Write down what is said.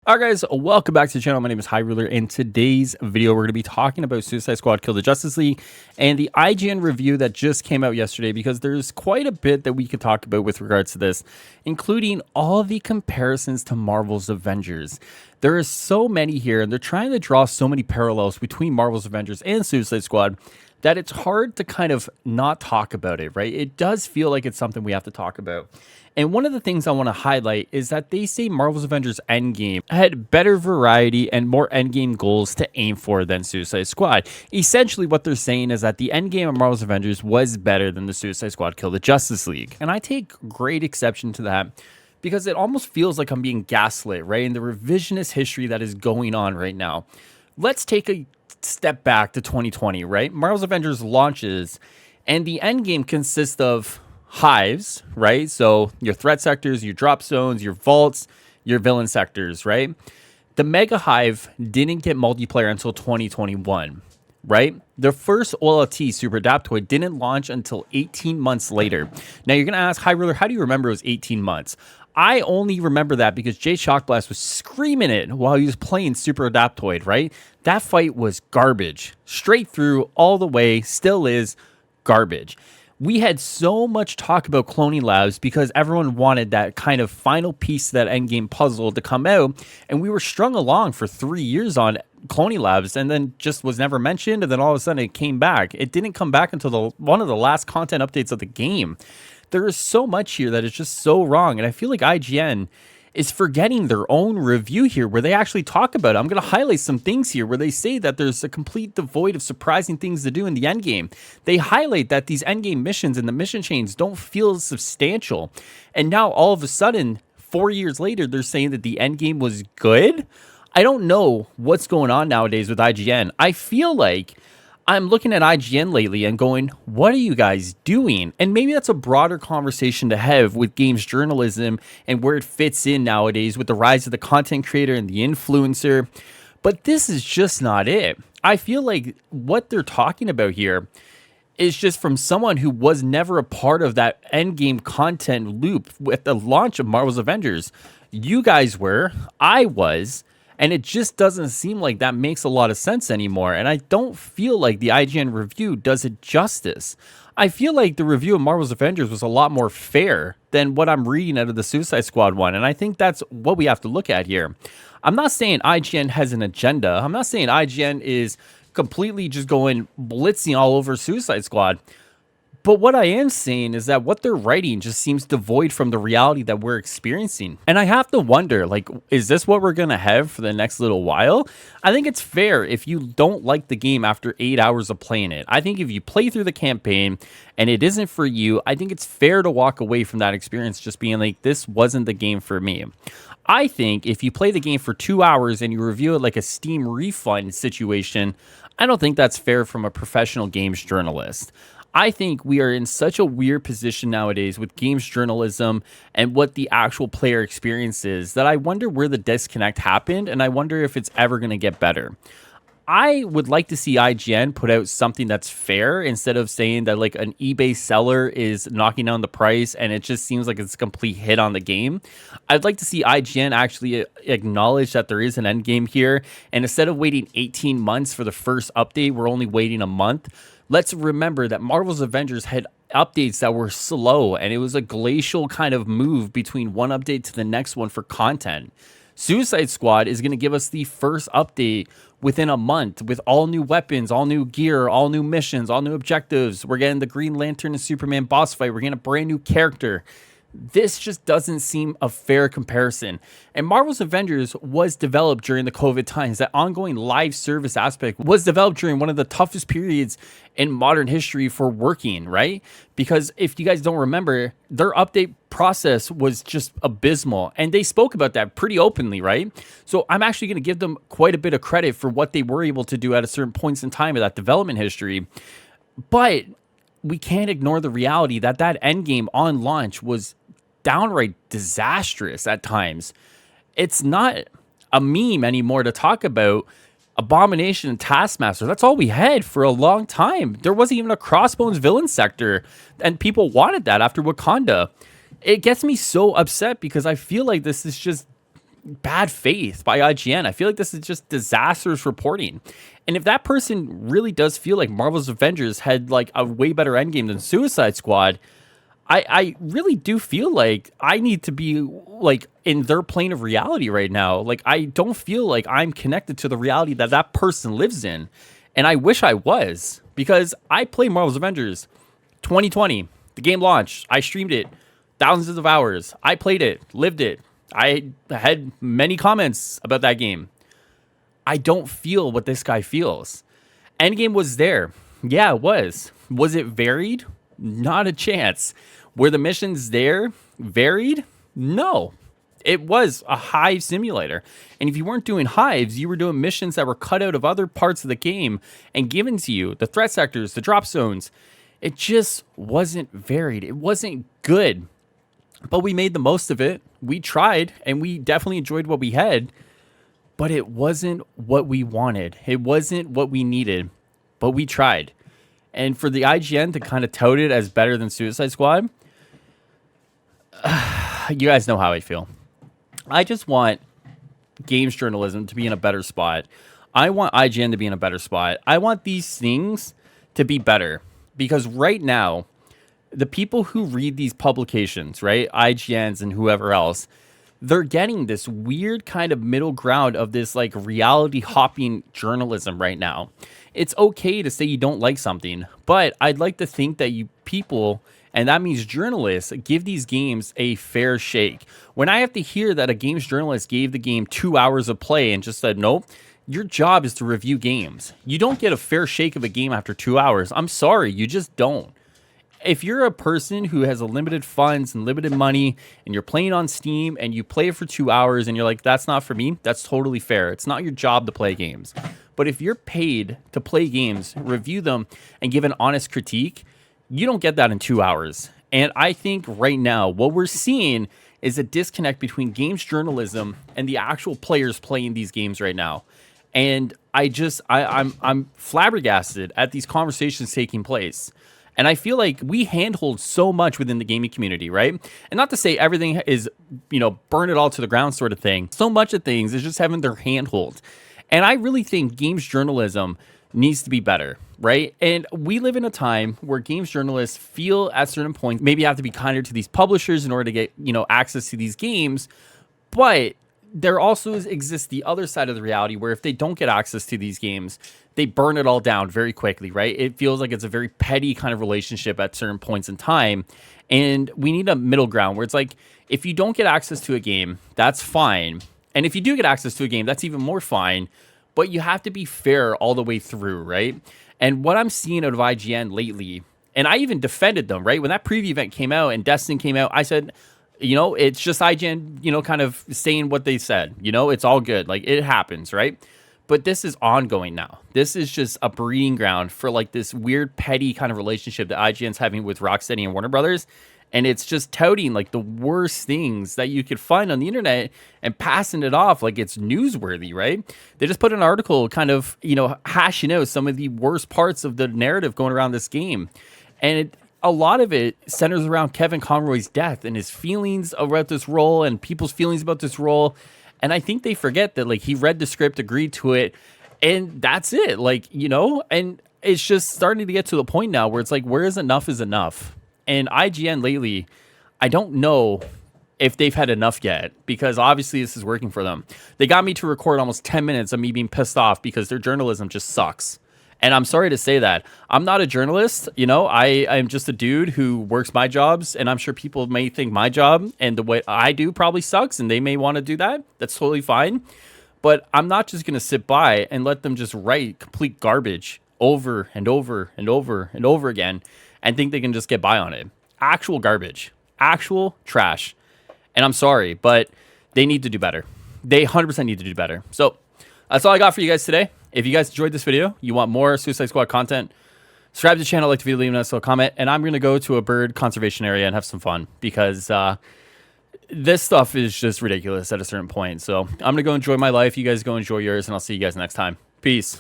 Alright guys, welcome back to the channel. My name is Highruler. In today's video, we're going to be talking about Suicide Squad Kill the Justice League and the IGN review that just came out yesterday, because there's quite a bit that we could talk about with regards to this, including all the comparisons to Marvel's Avengers. There are so many here, and they're trying to draw so many parallels between Marvel's Avengers and Suicide Squad that it's hard to kind of not talk about it, right? It does feel like it's something we have to talk about. And one of the things I want to highlight is that they say Marvel's Avengers Endgame had better variety and more endgame goals to aim for than Suicide Squad. Essentially, what they're saying is that the endgame of Marvel's Avengers was better than the Suicide Squad Kill the Justice League. And I take great exception to that, because it almost feels like I'm being gaslit, right? In the revisionist history that is going on right now. Let's take a step back to 2020, right? Marvel's Avengers launches, and the endgame consists of hives, right? So your threat sectors, your drop zones, your vaults, your villain sectors, right? The Mega Hive didn't get multiplayer until 2021, right? The first OLT Super Adaptoid didn't launch until 18 months later. Now you're going to ask, Highruler, how do you remember it was 18 months? I only remember that because Jay Shockblast was screaming it while he was playing Super Adaptoid, right? That fight was garbage. Straight through, all the way, still is garbage. We had so much talk about cloning labs because everyone wanted that kind of final piece of that endgame puzzle to come out, and we were strung along for 3 years on cloning labs, and then just was never mentioned, and then all of a sudden it came back. It didn't come back until one of the last content updates of the game. There is so much here that is just so wrong, and I feel like IGN is forgetting their own review here where they actually talk about it. I'm going to highlight some things here where they say that there's a complete devoid of surprising things to do in the endgame. They highlight that these endgame missions and the mission chains don't feel substantial. And now all of a sudden, 4 years later, they're saying that the endgame was good? I don't know what's going on nowadays with IGN. I feel like I'm looking at IGN lately and going, what are you guys doing? And maybe that's a broader conversation to have with games journalism and where it fits in nowadays with the rise of the content creator and the influencer. But this is just not it. I feel like what they're talking about here is just from someone who was never a part of that endgame content loop with the launch of Marvel's Avengers. You guys were, I was. And it just doesn't seem like that makes a lot of sense anymore. And I don't feel like the IGN review does it justice. I feel like the review of Marvel's Avengers was a lot more fair than what I'm reading out of the Suicide Squad one. And I think that's what we have to look at here. I'm not saying IGN has an agenda. I'm not saying IGN is completely just going blitzing all over Suicide Squad. But what I am saying is that what they're writing just seems devoid from the reality that we're experiencing. And I have to wonder, like, is this what we're going to have for the next little while? I think it's fair if you don't like the game after 8 hours of playing it. I think if you play through the campaign and it isn't for you, I think it's fair to walk away from that experience just being like, this wasn't the game for me. I think if you play the game for 2 hours and you review it like a Steam refund situation, I don't think that's fair from a professional games journalist. I think we are in such a weird position nowadays with games journalism and what the actual player experience is that I wonder where the disconnect happened, and I wonder if it's ever going to get better. I would like to see IGN put out something that's fair instead of saying that like an eBay seller is knocking down the price and it just seems like it's a complete hit on the game. I'd like to see IGN actually acknowledge that there is an end game here, and instead of waiting 18 months for the first update, we're only waiting a month. Let's remember that Marvel's Avengers had updates that were slow, and it was a glacial kind of move between one update to the next one for content. Suicide Squad is going to give us the first update within a month with all new weapons, all new gear, all new missions, all new objectives. We're getting the Green Lantern and Superman boss fight. We're getting a brand new character. This just doesn't seem a fair comparison. And Marvel's Avengers was developed during the COVID times. That ongoing live service aspect was developed during one of the toughest periods in modern history for working, right? Because if you guys don't remember, their update process was just abysmal. And they spoke about that pretty openly, right? So I'm actually going to give them quite a bit of credit for what they were able to do at a certain points in time of that development history. But we can't ignore the reality that that endgame on launch was downright disastrous at times. It's not a meme anymore to talk about Abomination and Taskmaster. That's all we had for a long time. There wasn't even a Crossbones villain sector, and people wanted that after Wakanda. It gets me so upset because I feel like this is just bad faith by IGN. I feel like this is just disastrous reporting. And if that person really does feel like Marvel's Avengers had like a way better endgame than Suicide Squad, I really do feel like I need to be like in their plane of reality right now. Like, I don't feel like I'm connected to the reality that that person lives in. And I wish I was, because I played Marvel's Avengers 2020. The game launched. I streamed it thousands of hours. I played it, lived it. I had many comments about that game. I don't feel what this guy feels. Endgame was there. Yeah, it was. Was it varied? Not a chance. Were the missions there varied? No. It was a hive simulator. And if you weren't doing hives, you were doing missions that were cut out of other parts of the game and given to you. The threat sectors, the drop zones. It just wasn't varied. It wasn't good. But we made the most of it. We tried, and we definitely enjoyed what we had. But it wasn't what we wanted. It wasn't what we needed. But we tried. And for the IGN to kind of tout it as better than Suicide Squad, you guys know how I feel. I just want games journalism to be in a better spot. I want IGN to be in a better spot. I want these things to be better. Because right now, the people who read these publications, right, IGNs and whoever else, they're getting this weird kind of middle ground of this like reality hopping journalism right now. It's okay to say you don't like something, but I'd like to think that you people, and that means journalists, give these games a fair shake. When I have to hear that a games journalist gave the game 2 hours of play and just said, nope, your job is to review games. You don't get a fair shake of a game after 2 hours. I'm sorry, you just don't. If you're a person who has a limited funds and limited money and you're playing on Steam and you play it for 2 hours and you're like, that's not for me, that's totally fair. It's not your job to play games. But if you're paid to play games, review them, and give an honest critique, you don't get that in 2 hours. And I think right now what we're seeing is a disconnect between games journalism and the actual players playing these games right now. And I'm flabbergasted at these conversations taking place. And I feel like we handhold so much within the gaming community, right? And not to say everything is, burn it all to the ground sort of thing. So much of things is just having their handhold. And I really think games journalism needs to be better, right? And we live in a time where games journalists feel at certain points maybe have to be kinder to these publishers in order to get, access to these games. But there also exists the other side of the reality where if they don't get access to these games, they burn it all down very quickly, right? It feels like it's a very petty kind of relationship at certain points in time. And we need a middle ground where it's like, if you don't get access to a game, that's fine. And if you do get access to a game, that's even more fine. But you have to be fair all the way through, right? And what I'm seeing out of IGN lately, and I even defended them, right? When that preview event came out and Destiny came out, I said, it's just IGN, kind of saying what they said. It's all good. Like, it happens, right? But this is ongoing now. This is just a breeding ground for like this weird, petty kind of relationship that IGN's having with Rocksteady and Warner Brothers. And it's just touting like the worst things that you could find on the internet and passing it off like it's newsworthy, right? They just put an article kind of, hashing out some of the worst parts of the narrative going around this game. And a lot of it centers around Kevin Conroy's death and his feelings about this role and people's feelings about this role. And I think they forget that, like, he read the script, agreed to it, and that's it. Like, and it's just starting to get to the point now where it's like, where is enough? And IGN lately, I don't know if they've had enough yet, because obviously this is working for them. They got me to record almost 10 minutes of me being pissed off because their journalism just sucks. And I'm sorry to say that. I'm not a journalist. I'm just a dude who works my jobs. And I'm sure people may think my job and the way I do probably sucks. And they may want to do that. That's totally fine. But I'm not just going to sit by and let them just write complete garbage over and over and over and over again and think they can just get by on it. Actual garbage. Actual trash. And I'm sorry, but they need to do better. They 100% need to do better. So that's all I got for you guys today. If you guys enjoyed this video, you want more Suicide Squad content, subscribe to the channel, like the video, leave us a comment, and I'm going to go to a bird conservation area and have some fun because this stuff is just ridiculous at a certain point. So I'm going to go enjoy my life. You guys go enjoy yours, and I'll see you guys next time. Peace.